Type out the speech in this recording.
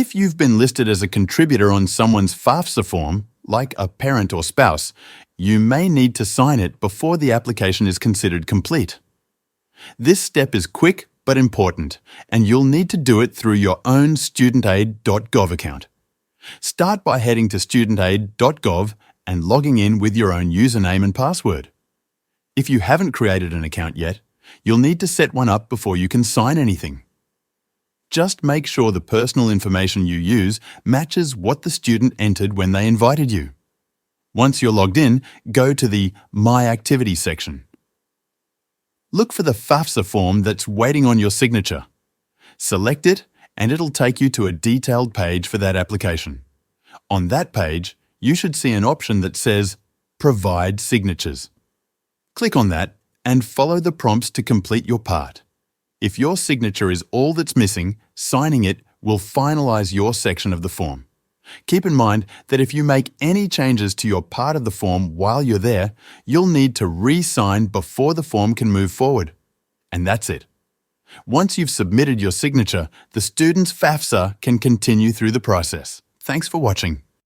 If you've been listed as a contributor on someone's FAFSA form, like a parent or spouse, you may need to sign it before the application is considered complete. This step is quick but important, and you'll need to do it through your own studentaid.gov account. Start by heading to studentaid.gov and logging in with your own username and password. If you haven't created an account yet, you'll need to set one up before you can sign anything. Just make sure the personal information you use matches what the student entered when they invited you. Once you're logged in, go to the My Activity section. Look for the FAFSA form that's waiting on your signature. Select it, and it'll take you to a detailed page for that application. On that page, you should see an option that says Provide Signatures. Click on that and follow the prompts to complete your part. If your signature is all that's missing, signing it will finalize your section of the form. Keep in mind that if you make any changes to your part of the form while you're there, you'll need to re-sign before the form can move forward. And that's it. Once you've submitted your signature, the student's FAFSA can continue through the process. Thanks for watching.